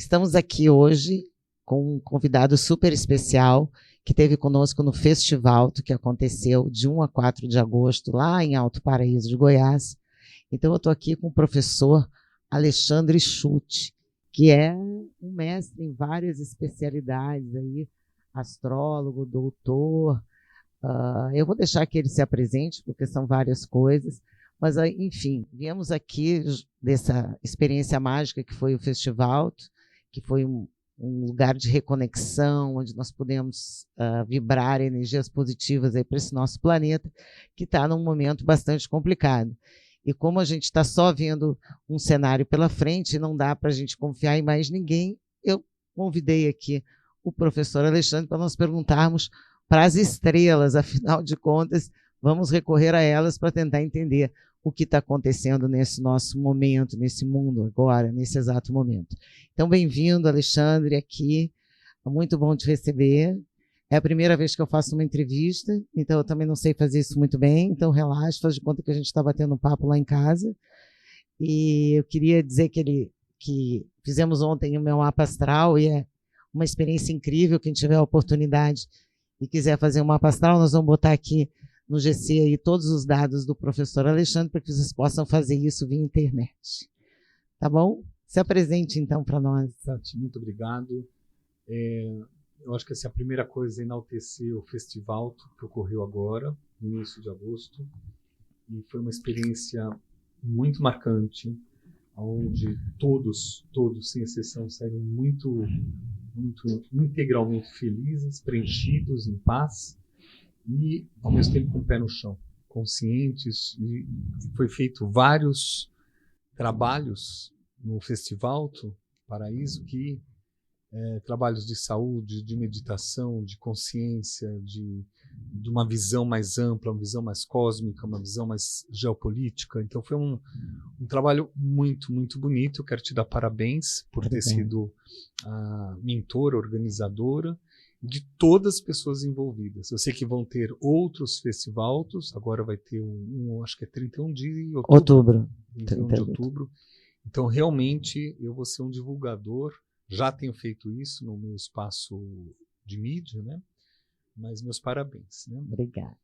Estamos aqui hoje com um convidado super especial que esteve conosco no Festivalto, que aconteceu de 1 a 4 de agosto, lá em Alto Paraíso de Goiás. Então, eu estou aqui com o professor Alexandre Schutte, que é um mestre em várias especialidades, aí, astrólogo, doutor. Eu vou deixar que ele se apresente, porque são várias coisas. Mas, enfim, viemos aqui dessa experiência mágica que foi o Festivalto, que foi um lugar de reconexão, onde nós podemos vibrar energias positivas para esse nosso planeta, que está num momento bastante complicado. E como a gente está só vendo um cenário pela frente, não dá para a gente confiar em mais ninguém, eu convidei aqui o professor Alexandre para nós perguntarmos para as estrelas, afinal de contas, vamos recorrer a elas para tentar entender o que está acontecendo nesse nosso momento, nesse mundo agora, nesse exato momento. Então, bem-vindo, Alexandre, aqui. É muito bom te receber. É a primeira vez que eu faço uma entrevista, então eu também não sei fazer isso muito bem, então relaxa, faz de conta que a gente está batendo um papo lá em casa. E eu queria dizer que fizemos ontem o meu mapa astral e é uma experiência incrível. Quem tiver a oportunidade e quiser fazer um mapa astral, nós vamos botar aqui no GC aí todos os dados do professor Alexandre para que vocês possam fazer isso via internet. Tá bom? Se apresente, então, para nós. Tati, muito obrigado. Eu acho que essa é a primeira coisa, enaltecer o festival que ocorreu agora, no início de agosto. E foi uma experiência muito marcante, onde todos, sem exceção, saíram muito integralmente felizes, preenchidos, em paz, e ao mesmo tempo com o pé no chão, conscientes. E foi feito vários trabalhos no Festival Paraíso, trabalhos de saúde, de meditação, de consciência, de uma visão mais ampla, uma visão mais cósmica, uma visão mais geopolítica. Então foi um trabalho muito, muito bonito. Eu quero te dar parabéns por ter sido a mentora, organizadora, de todas as pessoas envolvidas. Eu sei que vão ter outros festivals, agora vai ter acho que é 31 de outubro. 31 de outubro. Então, realmente, eu vou ser um divulgador. Já tenho feito isso no meu espaço de mídia, né? Mas meus parabéns. Né? Obrigada.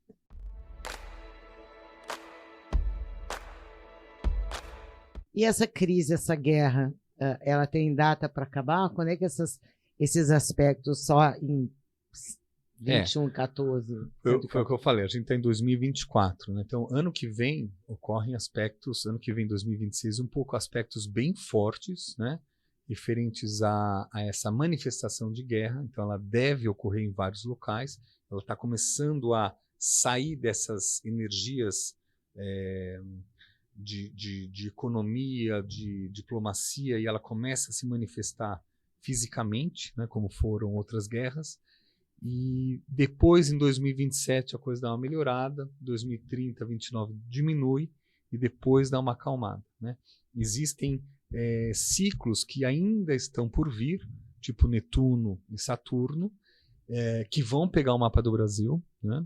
E essa crise, essa guerra, ela tem data para acabar? Quando é que esses aspectos só em 21, 14? Foi o que eu falei, a gente está em 2024, né? Então, ano que vem ocorrem aspectos, ano que vem, 2026, um pouco aspectos bem fortes, né? Referentes a essa manifestação de guerra. Então, ela deve ocorrer em vários locais. Ela está começando a sair dessas energias de economia, de diplomacia, e ela começa a se manifestar fisicamente, né, como foram outras guerras. E depois, em 2027, a coisa dá uma melhorada, 2030, 2029 diminui, e depois dá uma acalmada. Né? Existem ciclos que ainda estão por vir, tipo Netuno e Saturno, que vão pegar o mapa do Brasil, né?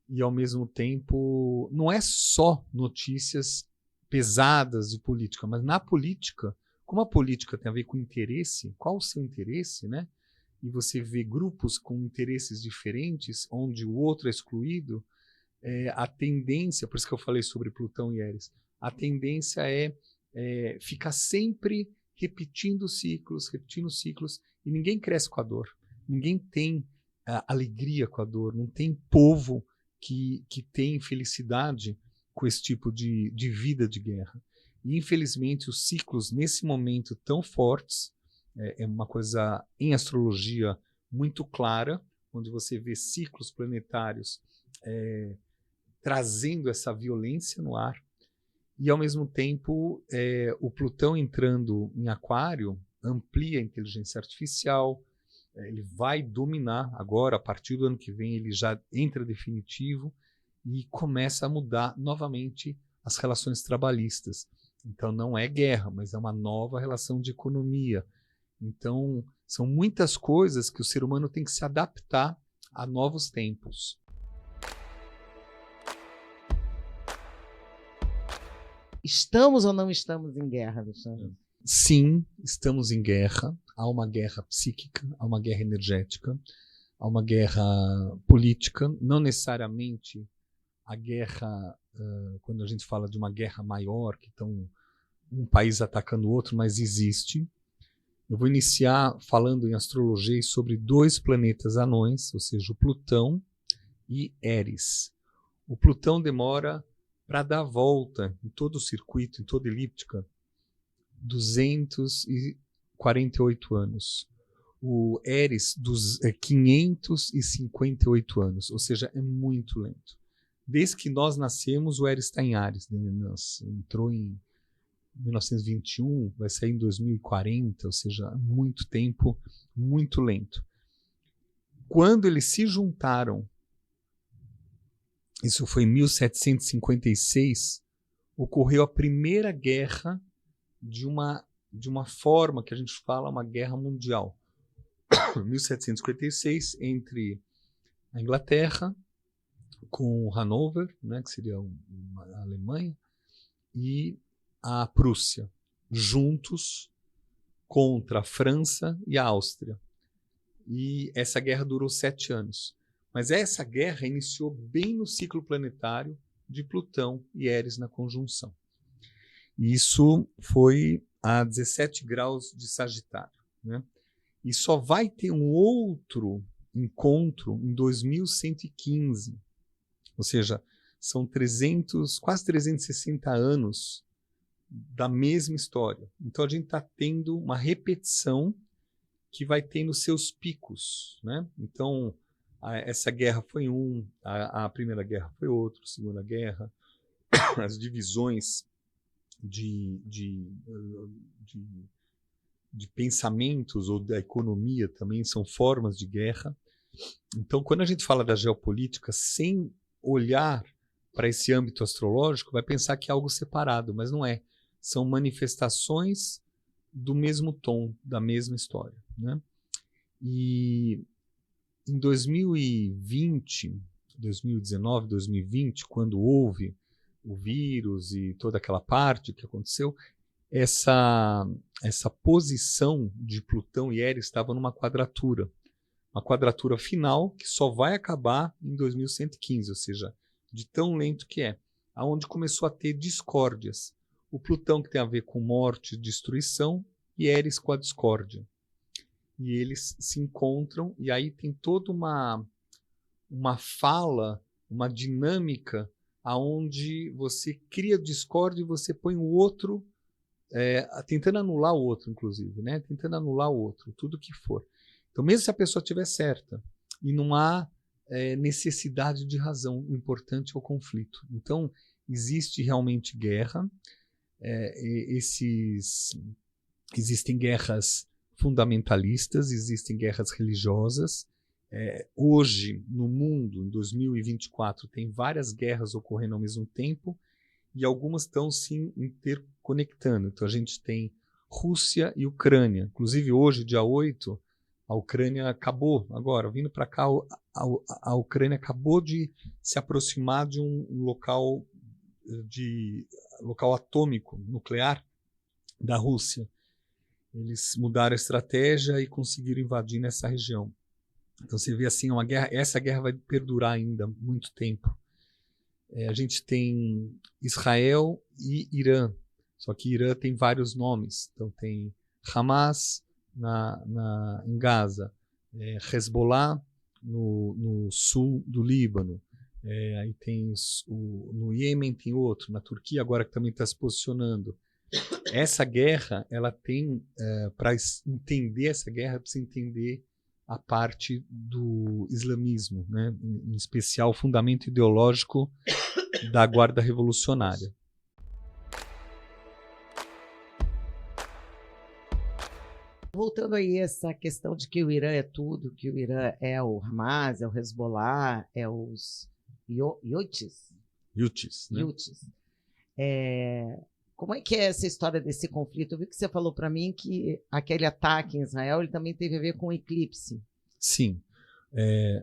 E, ao mesmo tempo, não é só notícias pesadas de política, mas na política, como a política tem a ver com interesse, qual o seu interesse, né? E você vê grupos com interesses diferentes, onde o outro é excluído, a tendência, por isso que eu falei sobre Plutão e Áries, a tendência é ficar sempre repetindo ciclos, e ninguém cresce com a dor, ninguém tem alegria com a dor, não tem povo que tem felicidade com esse tipo de vida de guerra. E, infelizmente, os ciclos, nesse momento, tão fortes, é uma coisa em astrologia muito clara, onde você vê ciclos planetários trazendo essa violência no ar, e, ao mesmo tempo, o Plutão entrando em Aquário amplia a inteligência artificial. Ele vai dominar agora, a partir do ano que vem, ele já entra definitivo e começa a mudar novamente as relações trabalhistas. Então, não é guerra, mas é uma nova relação de economia. Então, são muitas coisas que o ser humano tem que se adaptar a novos tempos. Estamos ou não estamos em guerra, Alexandre? Sim, estamos em guerra. Há uma guerra psíquica, há uma guerra energética, há uma guerra política. Não necessariamente a guerra, quando a gente fala de uma guerra maior, que estão um país atacando o outro, mas existe. Eu vou iniciar falando em astrologia sobre 2 planetas anões, ou seja, o Plutão e Éris. O Plutão demora para dar a volta em todo o circuito, em toda a elíptica, 248 anos. O Éris, 558 anos, ou seja, é muito lento. Desde que nós nascemos, o Éris está em Áries. Né? Entrou em 1921, vai sair em 2040, ou seja, muito tempo, muito lento. Quando eles se juntaram, isso foi em 1756, ocorreu a primeira guerra de uma forma que a gente fala uma guerra mundial. 1756, entre a Inglaterra, com Hanover, né, que seria a Alemanha, e a Prússia, juntos contra a França e a Áustria. E essa guerra durou 7 anos. Mas essa guerra iniciou bem no ciclo planetário de Plutão e Éris na conjunção. E isso foi a 17 graus de Sagitário. Né? E só vai ter um outro encontro em 2115. Ou seja, são quase 360 anos da mesma história. Então a gente está tendo uma repetição que vai tendo seus picos. Né? Então, essa guerra foi a Primeira Guerra foi outro, a Segunda Guerra, as divisões de pensamentos ou da economia também são formas de guerra. Então, quando a gente fala da geopolítica, sem olhar para esse âmbito astrológico, vai pensar que é algo separado, mas não é. São manifestações do mesmo tom, da mesma história. Né? E em 2020, 2019, 2020, quando houve o vírus e toda aquela parte que aconteceu, essa posição de Plutão e Éris estava numa quadratura. Uma quadratura final que só vai acabar em 2115, ou seja, de tão lento que é. Aonde começou a ter discórdias. O Plutão que tem a ver com morte e destruição e Éris com a discórdia. E eles se encontram e aí tem toda uma fala, uma dinâmica aonde você cria discórdia e você põe o outro, tentando anular o outro, inclusive, né? Tentando anular o outro, tudo que for. Então, mesmo se a pessoa estiver certa e não há necessidade de razão, o importante é o conflito. Então, existe realmente guerra, existem guerras fundamentalistas, existem guerras religiosas. Hoje, no mundo, em 2024, tem várias guerras ocorrendo ao mesmo tempo e algumas estão se interconectando. Então, a gente tem Rússia e Ucrânia. Inclusive, hoje, dia 8, a Ucrânia acabou, agora, vindo para cá, a Ucrânia acabou de se aproximar de um local atômico, nuclear, da Rússia. Eles mudaram a estratégia e conseguiram invadir nessa região. Então você vê assim, essa guerra vai perdurar ainda muito tempo. A gente tem Israel e Irã, só que Irã tem vários nomes. Então tem Hamas em Gaza, Hezbollah no sul do Líbano, aí tem no Iêmen tem outro, na Turquia agora que também está se posicionando. Essa guerra, ela tem, para entender essa guerra, precisa entender a parte do islamismo, né? Em especial o fundamento ideológico da Guarda Revolucionária. Voltando aí a essa questão de que o Irã é tudo, que o Irã é o Hamas, é o Hezbollah, é os Houthis, né? Como é que é essa história desse conflito? Eu vi que você falou para mim que aquele ataque em Israel ele também teve a ver com o eclipse. Sim.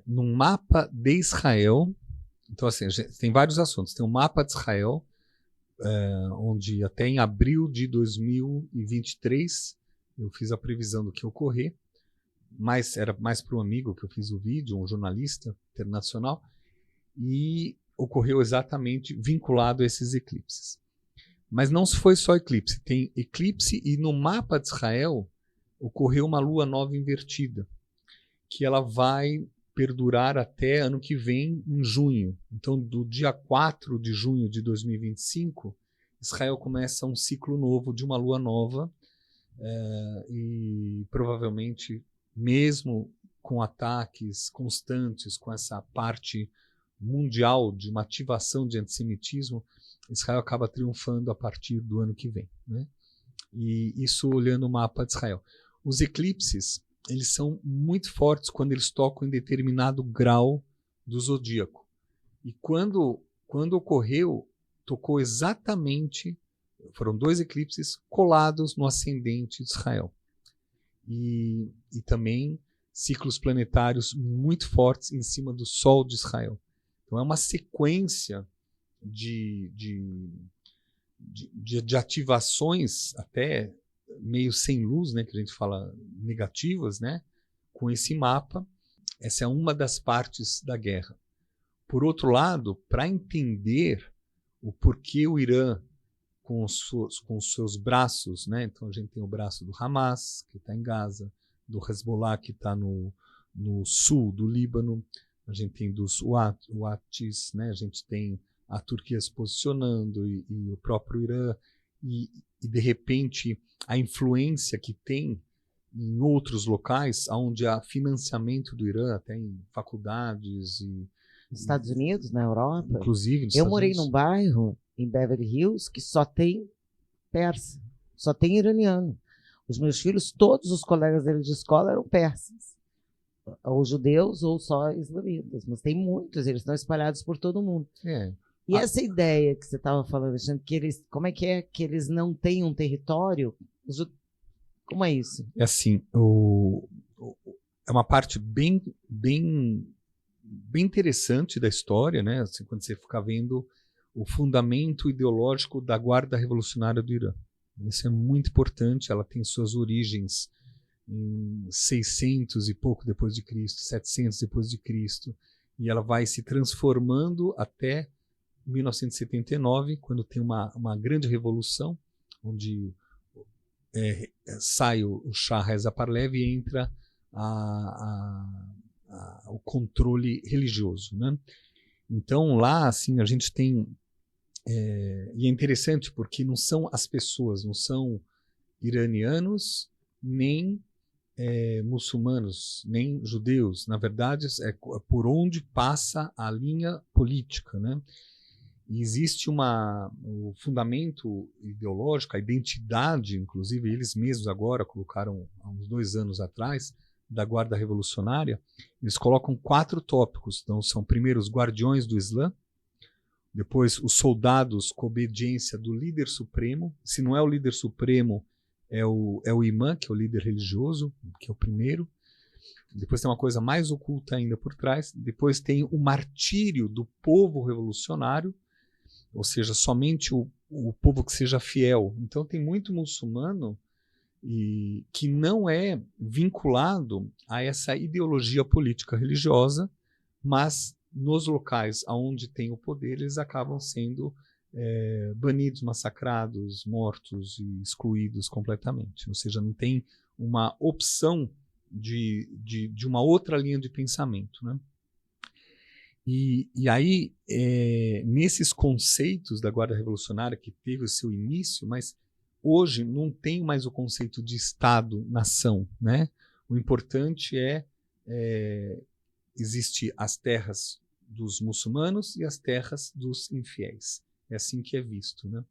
No mapa de Israel, então assim, tem vários assuntos. Tem o mapa de Israel, onde até em abril de 2023 eu fiz a previsão do que ia ocorrer, mas era mais para um amigo que eu fiz o vídeo, um jornalista internacional, e ocorreu exatamente vinculado a esses eclipses. Mas não foi só eclipse, tem eclipse e no mapa de Israel ocorreu uma lua nova invertida, que ela vai perdurar até ano que vem, em junho. Então, do dia 4 de junho de 2025, Israel começa um ciclo novo de uma lua nova, e provavelmente, mesmo com ataques constantes, com essa parte mundial de uma ativação de antissemitismo, Israel acaba triunfando a partir do ano que vem, né? E isso olhando o mapa de Israel. Os eclipses, eles são muito fortes quando eles tocam em determinado grau do zodíaco. E quando ocorreu, tocou exatamente, foram 2 eclipses colados no ascendente de Israel. E também ciclos planetários muito fortes em cima do Sol de Israel. Então é uma sequência de ativações até meio sem luz, né, que a gente fala negativas, né, com esse mapa. Essa é uma das partes da guerra. Por outro lado, para entender o porquê o Irã, com os seus braços, né, então a gente tem o braço do Hamas, que está em Gaza, do Hezbollah, que está no sul do Líbano, a gente tem dos Houthis, né, a gente tem a Turquia se posicionando e o próprio Irã, e de repente a influência que tem em outros locais, onde há financiamento do Irã, até em faculdades e Estados Unidos, na Europa. Inclusive, eu morei num bairro em Beverly Hills que só tem persa, só tem iraniano. Os meus filhos, todos os colegas deles de escola eram persas, ou judeus ou só islamitas, mas tem muitos, eles estão espalhados por todo mundo. E essa ideia que você estava falando, Alexandre, que eles, como é que eles não têm um território? Como é isso? É assim, é uma parte bem interessante da história, né? Assim, quando você fica vendo o fundamento ideológico da Guarda Revolucionária do Irã. Isso é muito importante, ela tem suas origens em 600 e pouco depois de Cristo, 700 depois de Cristo, e ela vai se transformando até 1979, quando tem uma grande revolução, onde sai o Shah Reza Pahlavi e entra o controle religioso, né? Então lá, assim, a gente tem e é interessante porque não são as pessoas, não são iranianos nem muçulmanos, nem judeus. Na verdade, é por onde passa a linha política, né? E existe o fundamento ideológico, a identidade, inclusive eles mesmos agora colocaram, há uns 2 anos atrás, da Guarda Revolucionária, eles colocam 4 tópicos. Então, são primeiro os guardiões do Islã, depois os soldados com obediência do líder supremo. Se não é o líder supremo, é o imã, que é o líder religioso, que é o primeiro. Depois tem uma coisa mais oculta ainda por trás. Depois tem o martírio do povo revolucionário, ou seja, somente o povo que seja fiel. Então tem muito muçulmano que não é vinculado a essa ideologia política religiosa, mas nos locais onde tem o poder, eles acabam sendo banidos, massacrados, mortos e excluídos completamente. Ou seja, não tem uma opção de uma outra linha de pensamento, né? E aí, nesses conceitos da Guarda Revolucionária, que teve o seu início, mas hoje não tem mais o conceito de Estado-nação, né? O importante existe as terras dos muçulmanos e as terras dos infiéis. É assim que é visto, né?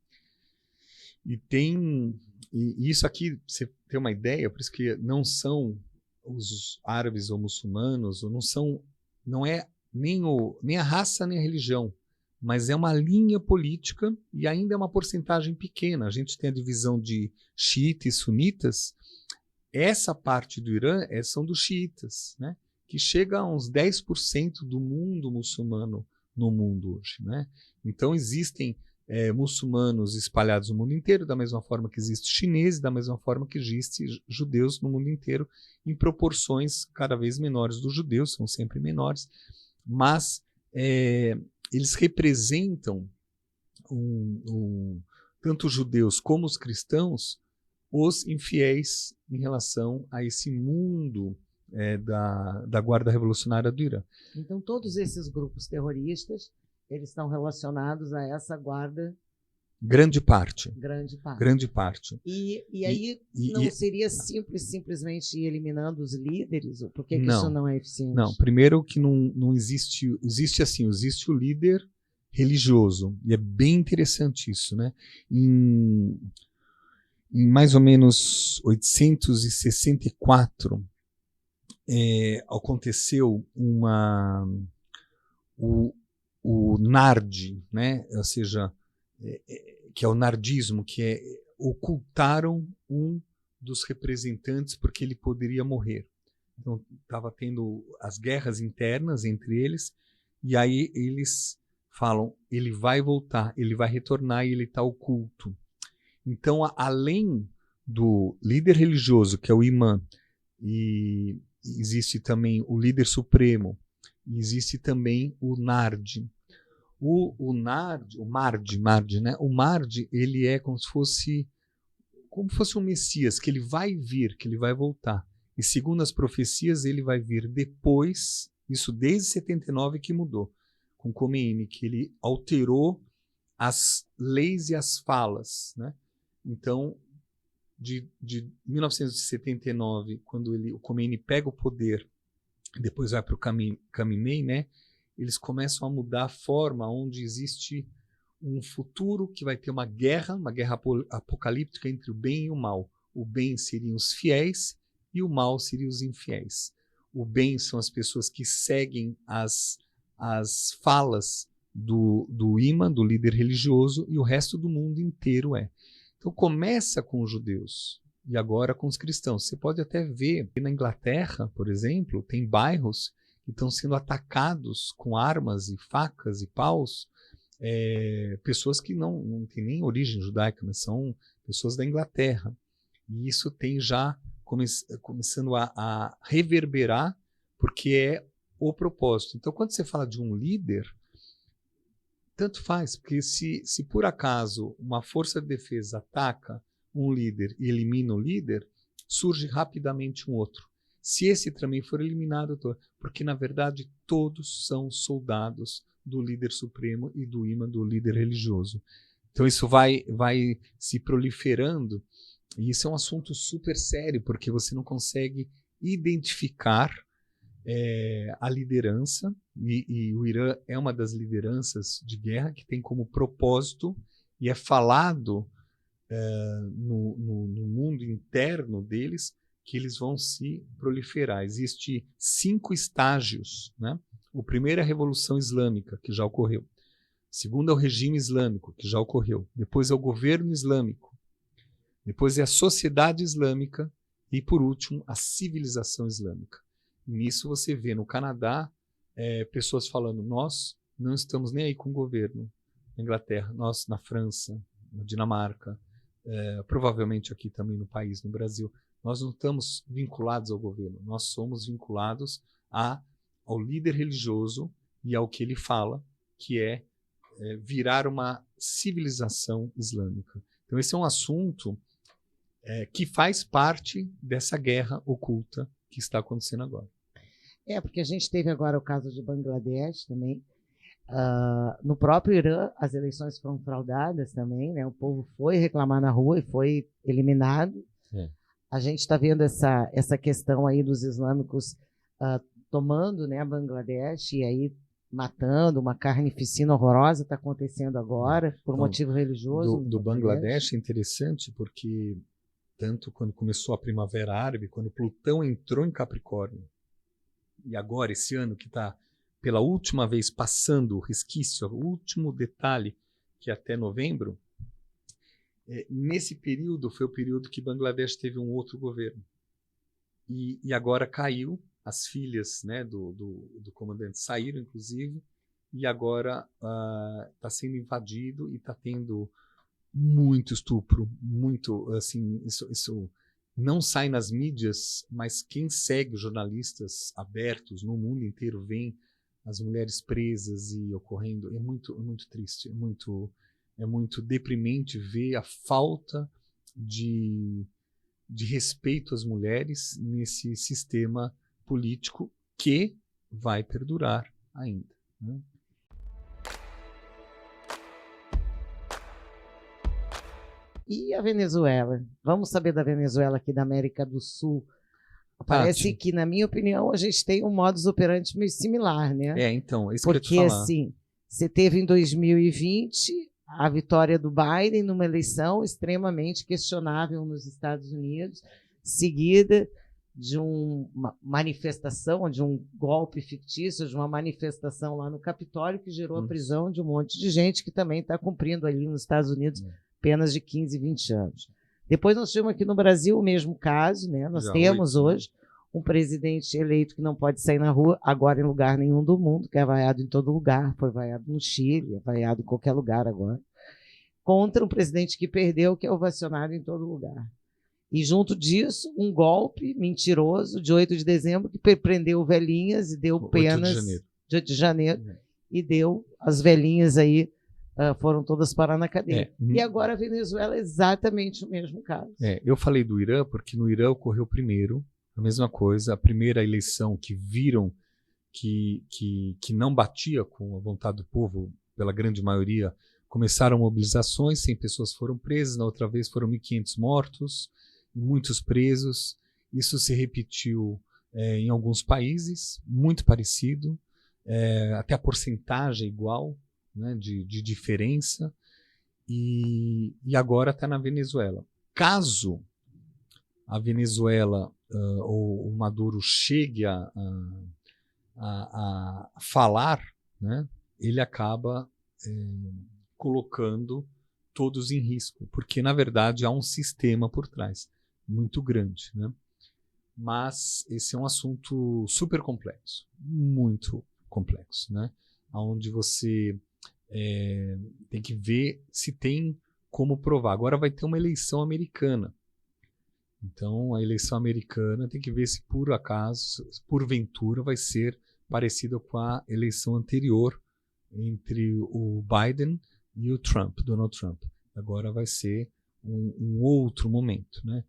E isso aqui, você tem uma ideia, por isso que não são os árabes ou muçulmanos, ou não é nem a raça nem a religião, mas é uma linha política e ainda é uma porcentagem pequena. A gente tem a divisão de xiitas e sunitas. Essa parte do Irã são dos xiitas, né? Que chega a uns 10% do mundo muçulmano no mundo hoje, né? Então existem muçulmanos espalhados no mundo inteiro, da mesma forma que existe chineses, da mesma forma que existe judeus no mundo inteiro, em proporções cada vez menores dos judeus, são sempre menores, mas eles representam, tanto os judeus como os cristãos, os infiéis em relação a esse mundo da Guarda Revolucionária do Irã. Então, todos esses grupos terroristas, eles estão relacionados a essa guarda? Grande parte. Grande parte. E aí não seria simplesmente ir eliminando os líderes? Por que isso não é eficiente? Não, primeiro que não existe... Existe o líder religioso. E é bem interessante isso, né? Em mais ou menos 864, aconteceu o Nard, né? Ou seja, que é o nardismo, ocultaram um dos representantes porque ele poderia morrer. Então, estava tendo as guerras internas entre eles, e aí eles falam, ele vai voltar, ele vai retornar e ele está oculto. Então, além do líder religioso, que é o imã, e existe também o líder supremo, e existe também o Nard. O Mard, né? O Mard, ele é como se fosse um Messias, que ele vai vir, que ele vai voltar. E segundo as profecias, ele vai vir depois, isso desde 79 que mudou, com Khomeini, que ele alterou as leis e as falas, né? Então, de 1979, quando o Khomeini pega o poder, depois vai para o Khamenei, né? Eles começam a mudar a forma onde existe um futuro que vai ter uma guerra apocalíptica entre o bem e o mal. O bem seriam os fiéis e o mal seriam os infiéis. O bem são as pessoas que seguem as falas do imã, do líder religioso, e o resto do mundo inteiro é. Então começa com os judeus e agora com os cristãos. Você pode até ver na Inglaterra, por exemplo, tem bairros que estão sendo atacados com armas e facas e paus, pessoas que não têm nem origem judaica, mas são pessoas da Inglaterra. E isso tem já começando a reverberar, porque é o propósito. Então, quando você fala de um líder, tanto faz, porque se por acaso uma força de defesa ataca um líder e elimina o líder, surge rapidamente um outro. Se esse também for eliminado, porque na verdade todos são soldados do líder supremo e do imã do líder religioso. Então isso vai se proliferando, e isso é um assunto super sério, porque você não consegue identificar a liderança, e o Irã é uma das lideranças de guerra que tem como propósito, e é falado no mundo interno deles, que eles vão se proliferar. Existem 5 estágios, né? O primeiro é a Revolução Islâmica, que já ocorreu. O segundo é o regime islâmico, que já ocorreu. Depois é o governo islâmico. Depois é a sociedade islâmica. E, por último, a civilização islâmica. E nisso você vê no Canadá pessoas falando, nós não estamos nem aí com o governo. Na Inglaterra, nós na França, na Dinamarca, provavelmente aqui também no país, no Brasil, nós não estamos vinculados ao governo, nós somos vinculados ao líder religioso e ao que ele fala, que é virar uma civilização islâmica. Então esse é um assunto que faz parte dessa guerra oculta que está acontecendo agora. Porque a gente teve agora o caso de Bangladesh também. No próprio Irã, as eleições foram fraudadas também, né? O povo foi reclamar na rua e foi eliminado. A gente está vendo essa questão aí dos islâmicos tomando, né, Bangladesh e aí matando, uma carnificina horrorosa está acontecendo agora por motivo religioso. Do Bangladesh é interessante porque tanto quando começou a Primavera Árabe, quando Plutão entrou em Capricórnio, e agora esse ano que está pela última vez passando o resquício, o último detalhe, que é até novembro, nesse período foi o período que Bangladesh teve um outro governo. E agora caiu, as filhas, né, do comandante saíram, inclusive, e agora está sendo invadido e está tendo muito estupro, muito, assim, isso não sai nas mídias, mas quem segue os jornalistas abertos no mundo inteiro vê as mulheres presas e ocorrendo. É muito triste, é muito deprimente ver a falta de respeito às mulheres nesse sistema político que vai perdurar ainda, né? E a Venezuela? Vamos saber da Venezuela aqui da América do Sul. Parece Tati, que, na minha opinião, a gente tem um modus operandi meio similar, né? então, é isso que eu ia te Porque, falar. assim, você teve em 2020 a vitória do Biden numa eleição extremamente questionável nos Estados Unidos, seguida de uma manifestação, de um golpe fictício, de uma manifestação lá no Capitólio que gerou a prisão de um monte de gente que também está cumprindo ali nos Estados Unidos penas de 15, 20 anos. Depois nós tivemos aqui no Brasil o mesmo caso, né? Nós temos hoje um presidente eleito que não pode sair na rua, agora em lugar nenhum do mundo, que é vaiado em todo lugar, foi vaiado no Chile, é vaiado em qualquer lugar agora, contra um presidente que perdeu, que é ovacionado em todo lugar. E junto disso, um golpe mentiroso de 8 de dezembro que prendeu velhinhas e deu penas de 8 de janeiro e deu as velhinhas aí, foram todas parar na cadeia. E agora a Venezuela é exatamente o mesmo caso. Eu falei do Irã porque no Irã ocorreu primeiro a mesma coisa, a primeira eleição que viram que não batia com a vontade do povo, pela grande maioria, começaram mobilizações, 100 pessoas foram presas, na outra vez foram 1.500 mortos, muitos presos. Isso se repetiu em alguns países, muito parecido, até a porcentagem igual, né, de diferença, e agora está na Venezuela. Caso a Venezuela ou o Maduro chegue a falar, né, ele acaba colocando todos em risco, porque na verdade há um sistema por trás muito grande, né? Mas esse é um assunto super complexo, muito complexo, né? Onde você tem que ver se tem como provar. Agora vai ter uma eleição americana. Então, a eleição americana tem que ver se por acaso, porventura, vai ser parecida com a eleição anterior entre o Biden e o Trump, Donald Trump. Agora vai ser um outro momento, né?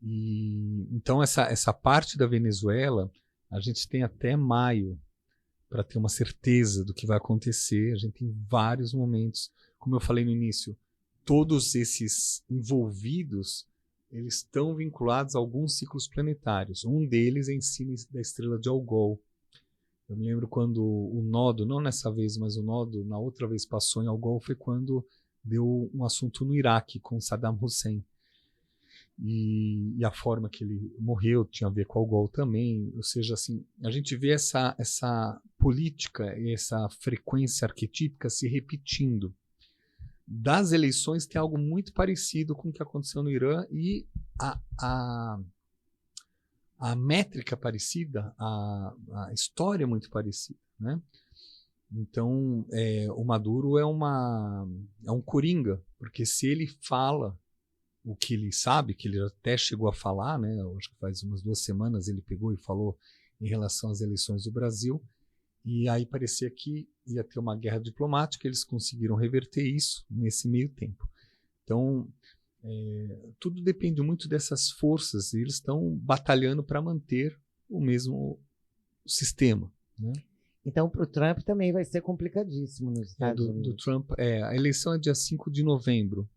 E então essa parte da Venezuela, a gente tem até maio para ter uma certeza do que vai acontecer. A gente tem vários momentos, como eu falei no início, todos esses envolvidos, eles estão vinculados a alguns ciclos planetários. Um deles é em cima da estrela de Algol. Eu me lembro quando o nodo, não nessa vez, mas o nodo na outra vez passou em Algol, foi quando deu um assunto no Iraque com Saddam Hussein. E a forma que ele morreu tinha a ver com o Algol também. Ou seja, assim, a gente vê essa política e essa frequência arquetípica se repetindo. Das eleições tem algo muito parecido com o que aconteceu no Irã, e a métrica parecida, a história é muito parecida, né? Então, o Maduro é um coringa, porque se ele fala o que ele sabe, que ele até chegou a falar, né? Eu acho que faz umas 2 semanas ele pegou e falou em relação às eleições do Brasil, e aí parecia que ia ter uma guerra diplomática. Eles conseguiram reverter isso nesse meio tempo. Então, tudo depende muito dessas forças, e eles estão batalhando para manter o mesmo sistema, né? Então, para o Trump também vai ser complicadíssimo nos Estados Unidos. Do Trump, a eleição é dia 5 de novembro.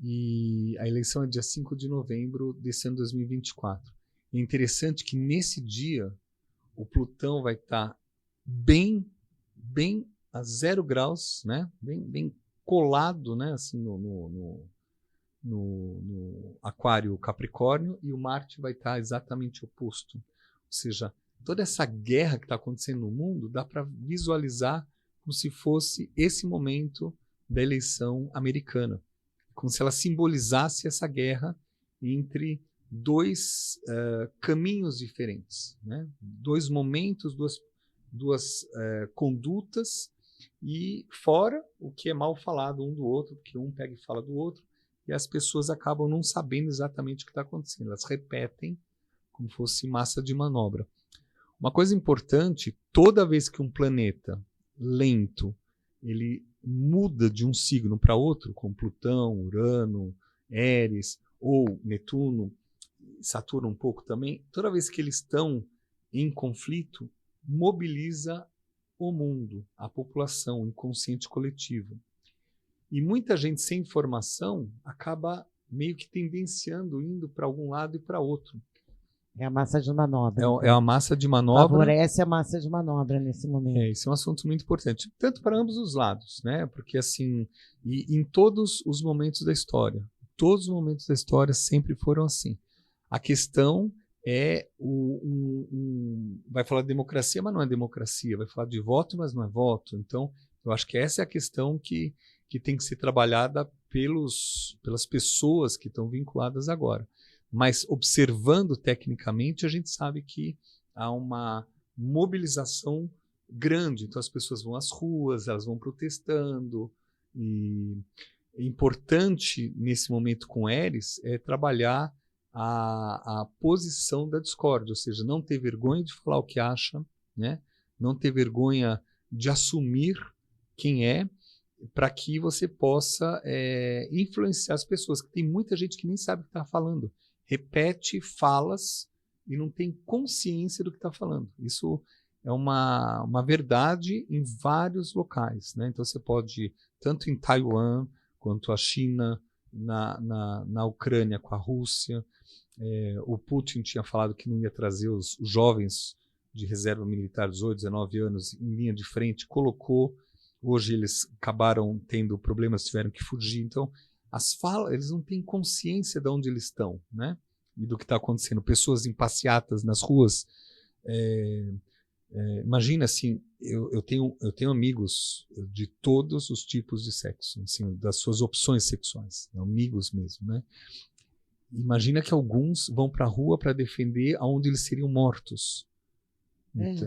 E a eleição é dia 5 de novembro desse ano 2024. É interessante que nesse dia o Plutão vai estar bem a 0 graus, né? Bem colado, né? Assim, no Aquário Capricórnio, e o Marte vai estar exatamente oposto. Ou seja, toda essa guerra que está acontecendo no mundo dá para visualizar como se fosse esse momento da eleição americana, como se ela simbolizasse essa guerra entre 2 caminhos diferentes, né? 2 momentos, duas condutas, e fora o que é mal falado um do outro, porque um pega e fala do outro, e as pessoas acabam não sabendo exatamente o que está acontecendo. Elas repetem como fosse massa de manobra. Uma coisa importante, toda vez que um planeta lento ele muda de um signo para outro, como Plutão, Urano, Éris ou Netuno, Saturno um pouco também, toda vez que eles estão em conflito, mobiliza o mundo, a população, o inconsciente coletivo. E muita gente sem informação acaba meio que tendenciando, indo para algum lado e para outro. É a massa de manobra. É a massa de manobra. Favorece a massa de manobra nesse momento. Isso é um assunto muito importante, tanto para ambos os lados, né? Porque assim, e em todos os momentos da história, todos os momentos da história sempre foram assim. A questão é vai falar de democracia, mas não é democracia. Vai falar de voto, mas não é voto. Então, eu acho que essa é a questão que tem que ser trabalhada pelas pessoas que estão vinculadas agora. Mas observando tecnicamente, a gente sabe que há uma mobilização grande. Então as pessoas vão às ruas, elas vão protestando. E é importante nesse momento com Eris é trabalhar a posição da discórdia, ou seja, não ter vergonha de falar o que acha, né? Não ter vergonha de assumir quem é, para que você possa influenciar as pessoas. Tem muita gente que nem sabe o que está falando. Repete falas e não tem consciência do que está falando. Isso é uma verdade em vários locais, né? Então você pode, tanto em Taiwan, quanto a China, na Ucrânia com a Rússia. O Putin tinha falado que não ia trazer os jovens de reserva militar, 18, 19 anos, em linha de frente, colocou. Hoje eles acabaram tendo problemas, tiveram que fugir. Então, as falas, eles não têm consciência de onde eles estão, né? E do que está acontecendo. Pessoas em passeatas nas ruas. Imagina assim, eu tenho amigos de todos os tipos de sexo, assim, das suas opções sexuais, amigos mesmo, né? Imagina que alguns vão para a rua para defender aonde eles seriam mortos.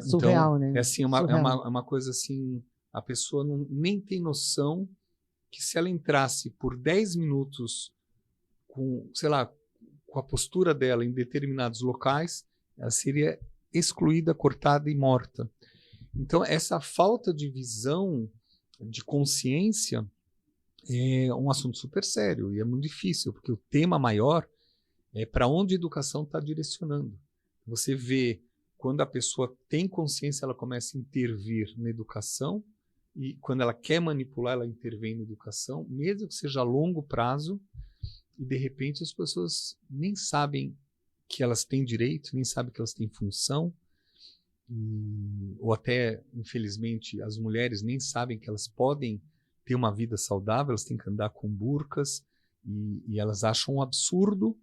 Surreal, então, né? Assim, é uma coisa assim, a pessoa nem tem noção que se ela entrasse por 10 minutos com, sei lá, com a postura dela em determinados locais, ela seria excluída, cortada e morta. Então, essa falta de visão, de consciência, é um assunto super sério e é muito difícil, porque o tema maior é para onde a educação está direcionando. Você vê, quando a pessoa tem consciência, ela começa a intervir na educação, e quando ela quer manipular, ela intervém na educação, mesmo que seja a longo prazo, e de repente as pessoas nem sabem que elas têm direito, nem sabem que elas têm função, ou até, infelizmente, as mulheres nem sabem que elas podem ter uma vida saudável, elas têm que andar com burcas, e elas acham um absurdo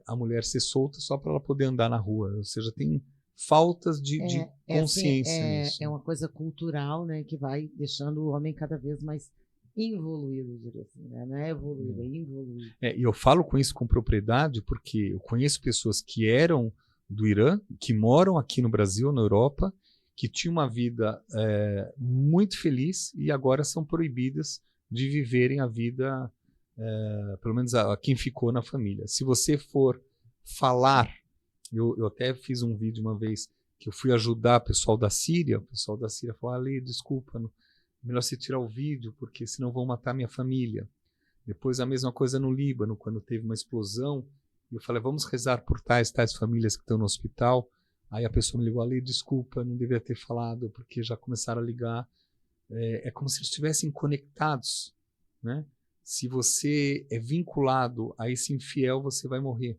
a mulher ser solta só para ela poder andar na rua. Ou seja, tem faltas de consciência nisso. É uma coisa cultural, né, que vai deixando o homem cada vez mais involuído, diria assim, né? Não é evoluído, é involuído. E eu falo com isso com propriedade porque eu conheço pessoas que eram do Irã, que moram aqui no Brasil, na Europa, que tinham uma vida muito feliz e agora são proibidas de viverem a vida, pelo menos a quem ficou na família. Se você for falar, eu até fiz um vídeo uma vez que eu fui ajudar o pessoal da Síria falou, Ale, desculpa, melhor você tirar o vídeo, porque senão vão matar minha família. Depois a mesma coisa no Líbano, quando teve uma explosão, eu falei, vamos rezar por tais famílias que estão no hospital. Aí a pessoa me ligou, Ale, desculpa, não devia ter falado, porque já começaram a ligar. É como se eles estivessem conectados, né? Se você é vinculado a esse infiel, você vai morrer.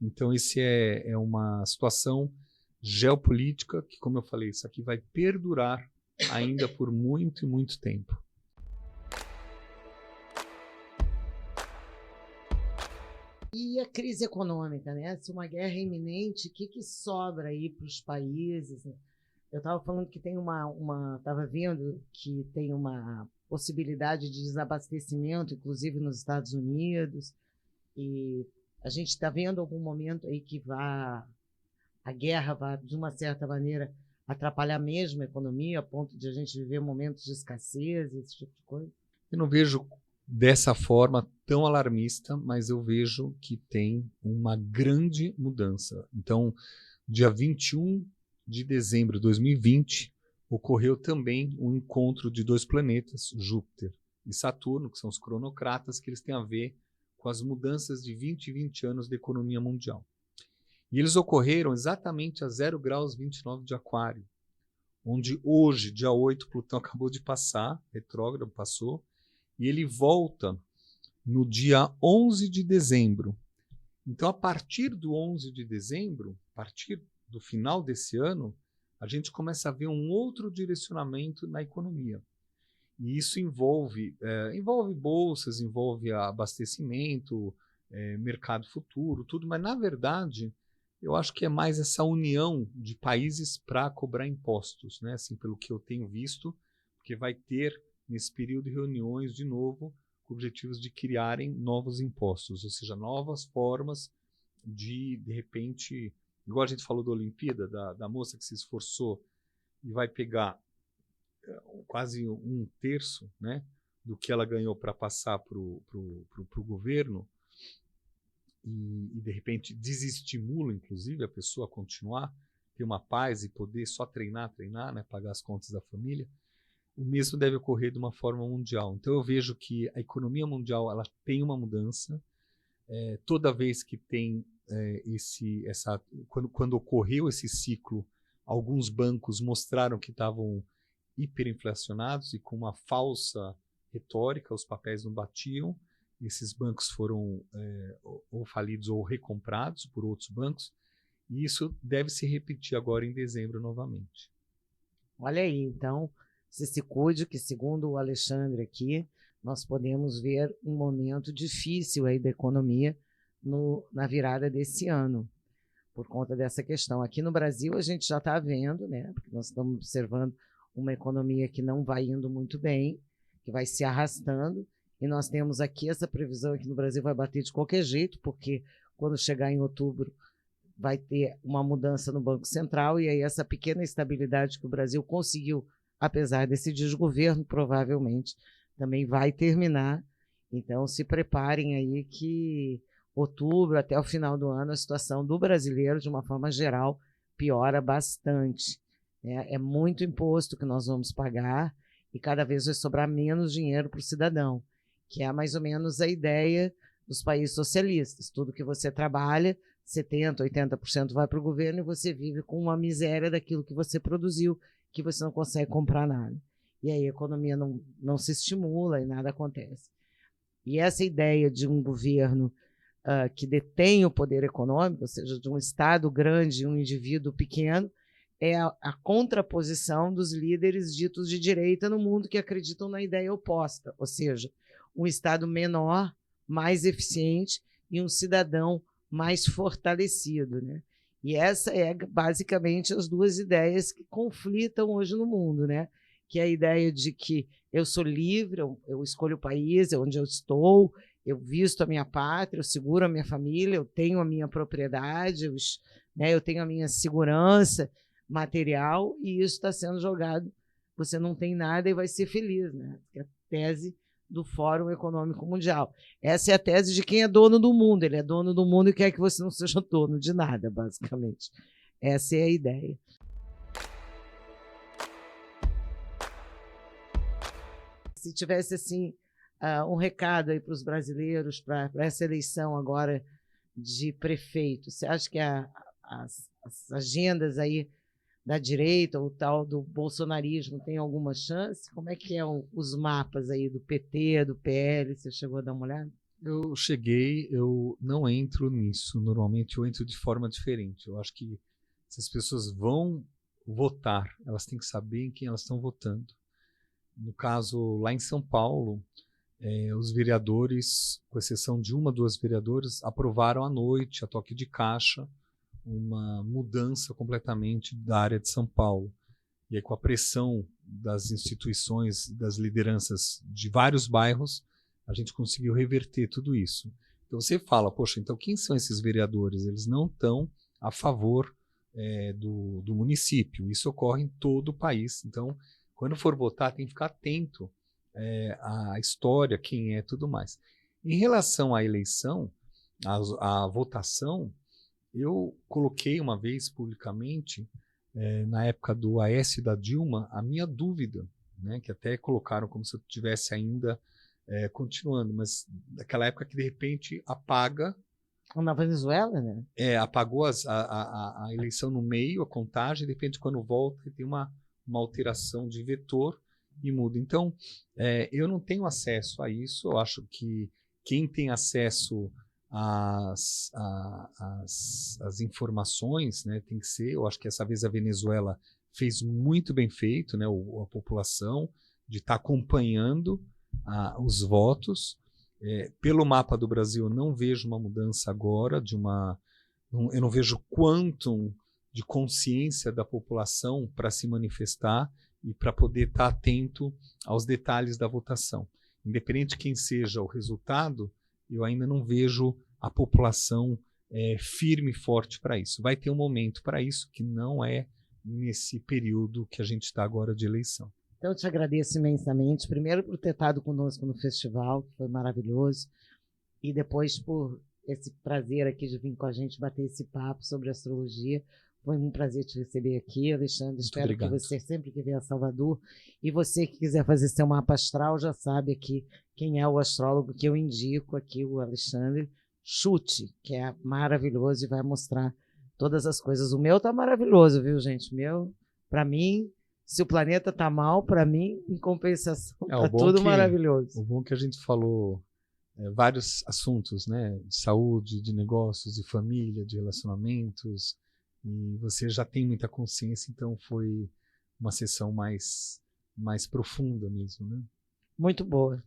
Então, esse é uma situação geopolítica que, como eu falei, isso aqui vai perdurar ainda por muito e muito tempo. E a crise econômica, né? Se uma guerra é iminente, o que sobra aí para os países? Eu estava falando que tem estava vendo que tem uma possibilidade de desabastecimento, inclusive nos Estados Unidos, e a gente está vendo algum momento aí que a guerra vá, de uma certa maneira, atrapalhar mesmo a economia, a ponto de a gente viver momentos de escassez, esse tipo de coisa? Eu não vejo dessa forma tão alarmista, mas eu vejo que tem uma grande mudança. Então, dia 21 de dezembro de 2020, ocorreu também um encontro de dois planetas, Júpiter e Saturno, que são os cronocratas, que eles têm a ver com as mudanças de 20 e 20 anos da economia mundial. E eles ocorreram exatamente a 0 graus 29 de Aquário, onde hoje, dia 8, Plutão acabou de passar, retrógrado passou, e ele volta no dia 11 de dezembro. Então, a partir do 11 de dezembro, a partir do final desse ano, a gente começa a ver um outro direcionamento na economia. E isso envolve bolsas, envolve abastecimento, mercado futuro, tudo, mas, na verdade, eu acho que é mais essa união de países para cobrar impostos, né? Assim, pelo que eu tenho visto, porque vai ter, nesse período, reuniões de novo com objetivos de criarem novos impostos, ou seja, novas formas de repente, igual a gente falou da Olimpíada, da moça que se esforçou e vai pegar quase um terço, né, do que ela ganhou para passar para o governo, e de repente desestimula, inclusive, a pessoa a continuar, ter uma paz e poder só treinar, né, pagar as contas da família. O mesmo deve ocorrer de uma forma mundial. Então eu vejo que a economia mundial ela tem uma mudança. Toda vez que tem quando ocorreu esse ciclo, alguns bancos mostraram que estavam hiperinflacionados e com uma falsa retórica, os papéis não batiam. Esses bancos foram ou falidos ou recomprados por outros bancos. E isso deve se repetir agora em dezembro novamente. Olha aí, então, você se cuide, que segundo o Alexandre aqui, nós podemos ver um momento difícil aí da economia na virada desse ano, por conta dessa questão. Aqui no Brasil a gente já está vendo, né, porque nós estamos observando uma economia que não vai indo muito bem, que vai se arrastando, e nós temos aqui essa previsão aqui no Brasil vai bater de qualquer jeito, porque quando chegar em outubro vai ter uma mudança no Banco Central, e aí essa pequena estabilidade que o Brasil conseguiu, apesar desse desgoverno, provavelmente também vai terminar. Então, se preparem aí que outubro, até o final do ano, a situação do brasileiro, de uma forma geral, piora bastante. É muito imposto que nós vamos pagar e cada vez vai sobrar menos dinheiro para o cidadão, que é mais ou menos a ideia dos países socialistas. Tudo que você trabalha, 70%, 80% vai para o governo e você vive com uma miséria daquilo que você produziu, que você não consegue comprar nada. E aí a economia não se estimula e nada acontece. E essa ideia de um governo que detém o poder econômico, ou seja, de um Estado grande e um indivíduo pequeno, é a contraposição dos líderes ditos de direita no mundo que acreditam na ideia oposta, ou seja, um Estado menor, mais eficiente e um cidadão mais fortalecido, né? E essa é basicamente as duas ideias que conflitam hoje no mundo, né? Que é a ideia de que eu sou livre, eu escolho o país, onde eu estou, eu visto a minha pátria, eu seguro a minha família, eu tenho a minha propriedade, eu tenho a minha segurança material, e isso está sendo jogado. Você não tem nada e vai ser feliz, né? É a tese do Fórum Econômico Mundial. Essa é a tese de quem é dono do mundo. Ele é dono do mundo e quer que você não seja dono de nada, basicamente. Essa é a ideia. Se tivesse assim um recado aí para os brasileiros para essa eleição agora de prefeito, você acha que as agendas aí da direita ou tal do bolsonarismo tem alguma chance? Como é que os mapas aí do PT, do PL? Você chegou a dar uma olhada? Eu cheguei, eu não entro nisso. Normalmente eu entro de forma diferente. Eu acho que se as pessoas vão votar, elas têm que saber em quem elas estão votando. No caso, lá em São Paulo, os vereadores, com exceção de uma, duas vereadoras, aprovaram à noite, a toque de caixa, uma mudança completamente da área de São Paulo. E aí, com a pressão das instituições, das lideranças de vários bairros, a gente conseguiu reverter tudo isso. Então você fala, poxa, então quem são esses vereadores? Eles não estão a favor do município. Isso ocorre em todo o país. Então, quando for votar, tem que ficar atento à história, quem é, tudo mais. Em relação à eleição, à votação, eu coloquei uma vez publicamente, na época do Aécio e da Dilma, a minha dúvida, né, que até colocaram como se eu estivesse ainda continuando, mas daquela época que de repente apaga. Na Venezuela, né? Apagou a eleição no meio, a contagem, de repente quando volta tem uma alteração de vetor e muda. Então, eu não tenho acesso a isso, eu acho que quem tem acesso às informações, né, tem que ser, eu acho que essa vez a Venezuela fez muito bem feito, né, a população, de estar acompanhando os votos. Pelo mapa do Brasil, eu não vejo uma mudança agora, eu não vejo quantum de consciência da população para se manifestar e para poder estar atento aos detalhes da votação. Independente de quem seja o resultado, eu ainda não vejo a população firme e forte para isso. Vai ter um momento para isso, que não é nesse período que a gente está agora de eleição. Então, eu te agradeço imensamente, primeiro por ter estado conosco no festival, que foi maravilhoso, e depois por esse prazer aqui de vir com a gente bater esse papo sobre astrologia. Foi um prazer te receber aqui, Alexandre. Espero obrigado. Que você, sempre que vier a Salvador, e você que quiser fazer seu mapa astral, já sabe aqui quem é o astrólogo que eu indico aqui, o Alexandre Chute, que é maravilhoso e vai mostrar todas as coisas. O meu tá maravilhoso, viu, gente? O meu, para mim, se o planeta tá mal, para mim, em compensação, tá tudo maravilhoso. O bom que a gente falou vários assuntos, né? De saúde, de negócios, de família, de relacionamentos, e você já tem muita consciência, então foi uma sessão mais profunda mesmo, né? Muito boa.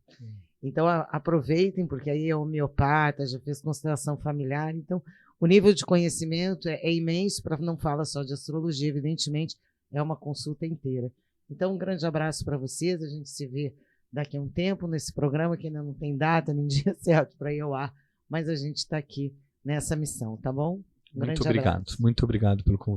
Então aproveitem, porque aí é homeopata, já fez constelação familiar, então o nível de conhecimento é imenso, para não falar só de astrologia, evidentemente, é uma consulta inteira. Então, um grande abraço para vocês, a gente se vê daqui a um tempo nesse programa, que ainda não tem data nem dia certo para ir ao ar, mas a gente está aqui nessa missão, tá bom? Muito obrigado pelo convite.